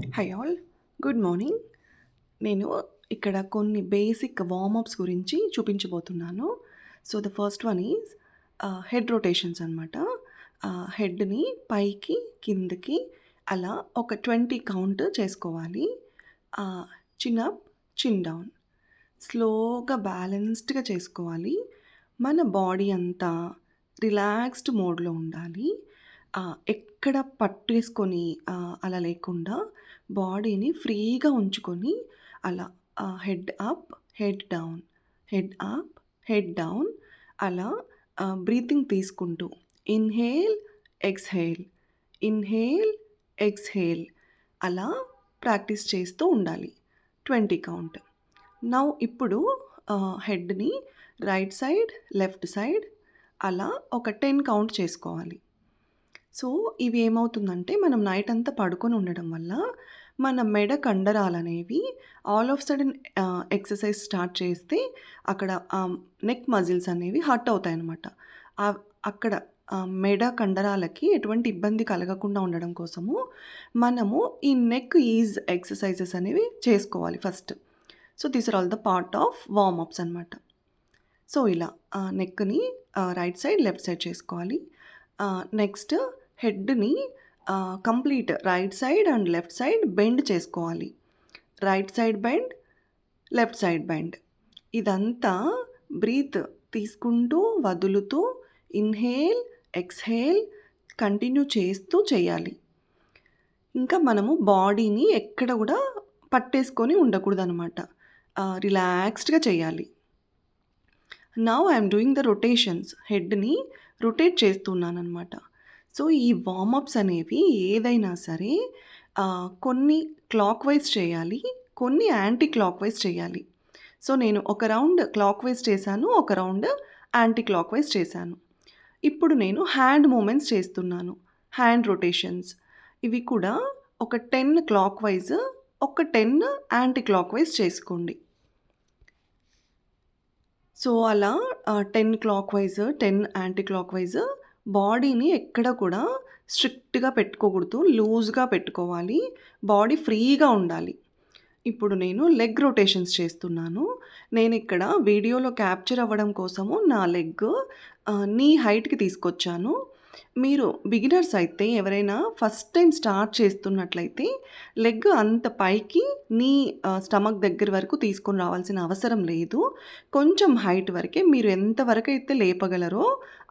Hi all. Good morning. నేను ఇక్కడ కొన్ని బేసిక్ వార్మప్స్ గురించి చూపించబోతున్నాను. So, the first one is head rotations అనమాట. హెడ్‌ని పైకి, కిందకి అలా ఒక 20 కౌంట్ చేసుకోవాలి. చిన్ అప్, చిన్ డౌన్. స్లోగా బ్యాలెన్స్డ్‌గా చేసుకోవాలి. మన బాడీ అంతా రిలాక్స్డ్ మోడ్‌లో ఉండాలి. ఎక్కడ పట్టేసుకొని అలా లేకుండా బాడీని ఫ్రీగా ఉంచుకొని అలా head up, head down, head up, head down అలా బ్రీతింగ్ తీసుకుంటూ ఇన్‌హేల్, ఎక్స్‌హేల్, ఇన్‌హేల్, ఎక్స్‌హేల్ అలా ప్రాక్టీస్ చేస్తూ ఉండాలి. 20 కౌంట్. నౌ ఇప్పుడు హెడ్‌ని రైట్ సైడ్, లెఫ్ట్ సైడ్ అలా ఒక 10 కౌంట్ చేసుకోవాలి. సో, ఇవి ఏమవుతుందంటే మనం నైట్ అంతా పడుకొని ఉండడం వల్ల మన మెడ కండరాలనేవి all of sudden exercise start చేస్తే అక్కడ నెక్ మజిల్స్ అనేవి హర్ట్ అవుతాయన్నమాట. అక్కడ మెడ కండరాలకి ఎటువంటి ఇబ్బంది కలగకుండా ఉండడం కోసము మనము ఈ నెక్ ఈజ్ ఎక్సర్సైజెస్ అనేవి చేసుకోవాలి first. So, these are all the part of warmups అనమాట. సో, ఇలా నెక్‌ని రైట్ సైడ్, లెఫ్ట్ సైడ్ చేసుకోవాలి. నెక్స్ట్ హెడ్‌ని complete right side and left side bend చేసుకోవాలి. Right side bend, left side bend. ఇదంతా breath తీసుకుంటూ, వదులుతూ ఇన్‌హేల్, ఎక్స్‌హేల్ కంటిన్యూ చేస్తూ చేయాలి. ఇంకా మనము బాడీని ఎక్కడ కూడా పట్టేసుకొని ఉండకూడదనమాట. రిలాక్స్డ్‌గా చేయాలి. Now I'm doing the rotations. హెడ్‌ని రొటేట్ చేస్తున్నాననమాట. సో, ఈ వార్మప్స్ అనేవి ఏదైనా సరే కొన్ని క్లాక్ వైజ్ చేయాలి. కొన్ని యాంటీ క్లాక్ వైజ్ చేయాలి. సో, నేను ఒక రౌండ్ క్లాక్ వైజ్ చేశాను. ఒక రౌండ్ యాంటీ క్లాక్ వైజ్ చేశాను. ఇప్పుడు నేను హ్యాండ్ మూవ్‌మెంట్స్ చేస్తున్నాను. Hand rotations. ఇవి కూడా ఒక 10 క్లాక్ వైజ్, ఒక 10 యాంటీ క్లాక్ వైజ్ చేసుకోండి. సో, అలా 10 clock wise, 10 anti clock wise బాడీని ఎక్కడ కూడా స్ట్రిక్ట్‌గా పెట్టుకోకూడదు. లూజ్‌గా పెట్టుకోవాలి. బాడీ ఫ్రీగా ఉండాలి. ఇప్పుడు నేను లెగ్ రొటేషన్స్ చేస్తున్నాను. నేనిక్కడ వీడియోలో క్యాప్చర్ అవ్వడం కోసము నా లెగ్ నీ హైట్‌కి తీసుకొచ్చాను. మీరు బిగినర్స్ అయితే ఎవరైనా ఫస్ట్ టైమ్ స్టార్ట్ చేస్తున్నట్లయితే లెగ్ అంత పైకి నీ స్టమక్ దగ్గర వరకు తీసుకొని రావాల్సిన అవసరం లేదు. కొంచెం హైట్ వరకే మీరు ఎంతవరకైతే లేపగలరో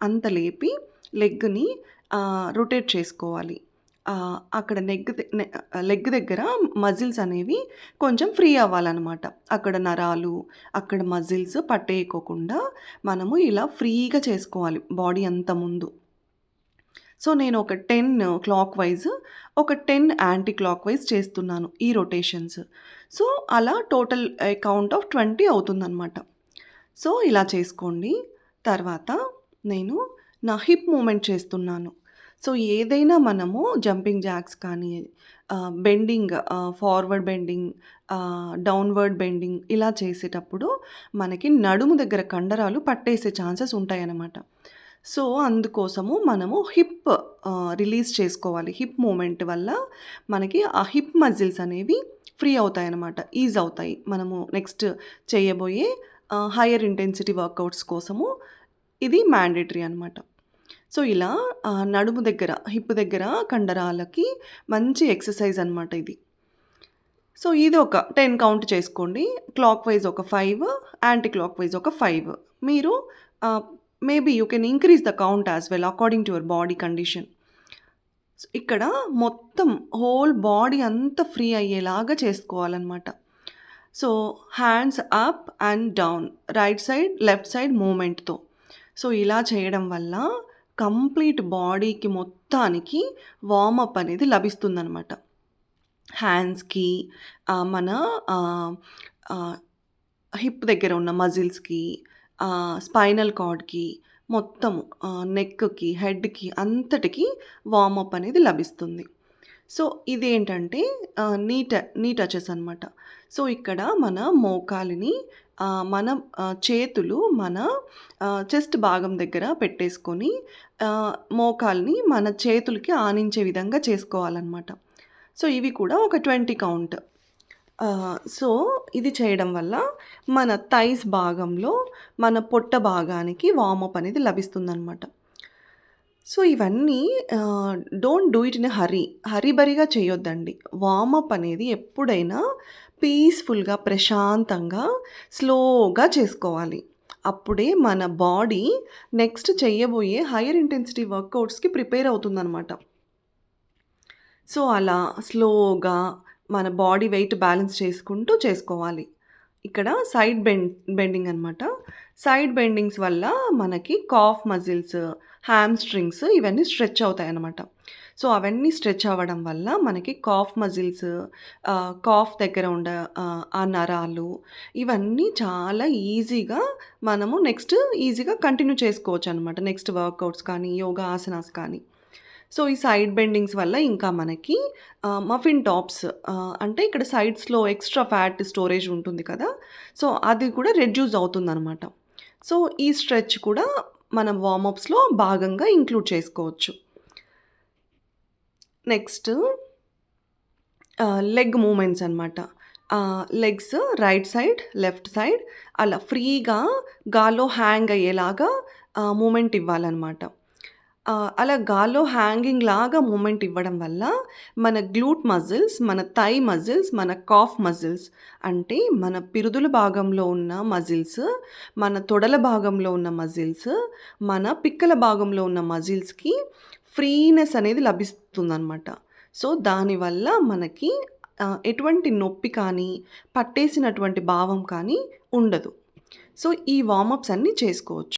అంత లేపి లెగ్‌ని రొటేట్ చేసుకోవాలి. అక్కడ లెగ్ దగ్గర మజిల్స్ అనేవి కొంచెం ఫ్రీ అవ్వాలనమాట. అక్కడ నరాలు, అక్కడ మజిల్స్ పట్టేయకోకుండా మనము ఇలా ఫ్రీగా చేసుకోవాలి బాడీ అంతా ముందు. సో, నేను ఒక 10 క్లాక్ వైజ్, ఒక 10 యాంటీ క్లాక్ వైజ్ చేస్తున్నాను ఈ రొటేషన్స్. సో, అలా టోటల్ కౌంట్ ఆఫ్ 20 అవుతుందనమాట. సో, ఇలా చేసుకోండి. తర్వాత నేను నా హిప్ మూవ్‌మెంట్ చేస్తున్నాను. సో, ఏదైనా మనము జంపింగ్ జాక్స్ కానీ, bending, forward bending, downward bending ఇలా చేసేటప్పుడు మనకి నడుము దగ్గర కండరాలు పట్టేసే ఛాన్సెస్ ఉంటాయన్నమాట. సో, అందుకోసము మనము హిప్ రిలీజ్ చేసుకోవాలి. హిప్ మూవ్‌మెంట్ వల్ల మనకి ఆ హిప్ మజిల్స్ అనేవి ఫ్రీ అవుతాయన్నమాట. ఈజ్ అవుతాయి. మనము నెక్స్ట్ చేయబోయే హైయర్ ఇంటెన్సిటీ వర్కౌట్స్ కోసము ఇది మ్యాండేటరీ అనమాట. సో, ఇలా నడుము దగ్గర, హిప్ దగ్గర కండరాలకి మంచి ఎక్సర్సైజ్ అనమాట ఇది. సో, ఇది ఒక 10 కౌంట్ చేసుకోండి. క్లాక్ వైజ్ ఒక 5, యాంటీ క్లాక్ వైజ్ ఒక 5. మీరు maybe you can increase the count as well according to your body condition. ఇక్కడ మొత్తం హోల్ బాడీ అంతా ఫ్రీ అయ్యేలాగా చేసుకోవాలన్నమాట. So, hands up and down, right side, left side మూవ్‌మెంట్‌తో. సో, ఇలా చేయడం వల్ల కంప్లీట్ బాడీకి మొత్తానికి వార్మప్ అనేది లభిస్తుందనమాట. హ్యాండ్స్‌కి, మన హిప్ దగ్గర ఉన్న మజిల్స్‌కి, స్పైనల్ కార్డ్‌కి, మొత్తము నెక్‌కి, హెడ్‌కి అంతటికి వార్మప్ అనేది లభిస్తుంది. సో, ఇదేంటంటే నీ టచెస్ అనమాట. సో, ఇక్కడ మన మోకాలిని మన చేతులు మన చెస్ట్ భాగం దగ్గర పెట్టేసుకొని మోకాలిని మన చేతులకి ఆనించే విధంగా చేసుకోవాలనమాట. సో, ఇవి కూడా ఒక 20 కౌంట్. సో, ఇది చేయడం వల్ల మన థైస్ భాగంలో, మన పొట్ట భాగానికి వార్మప్ అనేది లభిస్తుందనమాట. సో, ఇవన్నీ don't do it in a hurry. హరీబరీగా చేయొద్దండి. వార్మప్ అనేది ఎప్పుడైనా పీస్‌ఫుల్‌గా, ప్రశాంతంగా, స్లోగా చేసుకోవాలి. అప్పుడే మన బాడీ నెక్స్ట్ చెయ్యబోయే హైయర్ ఇంటెన్సిటీ వర్కౌట్స్‌కి ప్రిపేర్ అవుతుందనమాట. సో, అలా స్లోగా మన బాడీ వెయిట్ బ్యాలెన్స్ చేసుకుంటూ చేసుకోవాలి. ఇక్కడ బెండింగ్ అనమాట. సైడ్ బెండింగ్స్ వల్ల మనకి కాఫ్ మజిల్స్, హామ్‌స్ట్రింగ్స్ ఇవన్నీ స్ట్రెచ్ అవుతాయనమాట. సో, అవన్నీ స్ట్రెచ్ అవ్వడం వల్ల మనకి కాఫ్ మజిల్స్, కాఫ్ దగ్గర ఆ నరాలు ఇవన్నీ చాలా ఈజీగా మనము నెక్స్ట్ ఈజీగా కంటిన్యూ చేసుకోవచ్చనమాట. నెక్స్ట్ వర్కౌట్స్ కానీ, యోగా ఆసనాస్ కానీ. సో, ఈ సైడ్ బెండింగ్స్ వల్ల ఇంకా మనకి మఫిన్ టాప్స్, అంటే ఇక్కడ సైడ్స్‌లో ఎక్స్‌ట్రా ఫ్యాట్ స్టోరేజ్ ఉంటుంది కదా! సో, అది కూడా రెడ్యూస్ అవుతుందనమాట. సో, ఈ స్ట్రెచ్ కూడా మనం వార్మప్స్‌లో భాగంగా ఇంక్లూడ్ చేసుకోవచ్చు. నెక్స్ట్ లెగ్ మూవ్‌మెంట్స్ అనమాట. Legs right side, left side అలా ఫ్రీగా గాల్లో హ్యాంగ్ అయ్యేలాగా మూవ్‌మెంట్ ఇవ్వాలనమాట. అలా గాల్లో హ్యాంగింగ్ లాగా మూవ్‌మెంట్ ఇవ్వడం వల్ల మన గ్లూట్ మజిల్స్, మన థై మజిల్స్, మన కాఫ్ మజిల్స్ అంటే మన పిరుదుల భాగంలో ఉన్న మజిల్స్, మన తొడల భాగంలో ఉన్న మజిల్స్, మన పిక్కల భాగంలో ఉన్న మజిల్స్‌కి ఫ్రీనెస్ అనేది లభిస్తుందనమాట. సో, దానివల్ల మనకి ఎటువంటి నొప్పి కానీ, పట్టేసినటువంటి భావం కానీ ఉండదు. సో, ఈ వార్మప్స్ అన్నీ చేసుకోవచ్చు.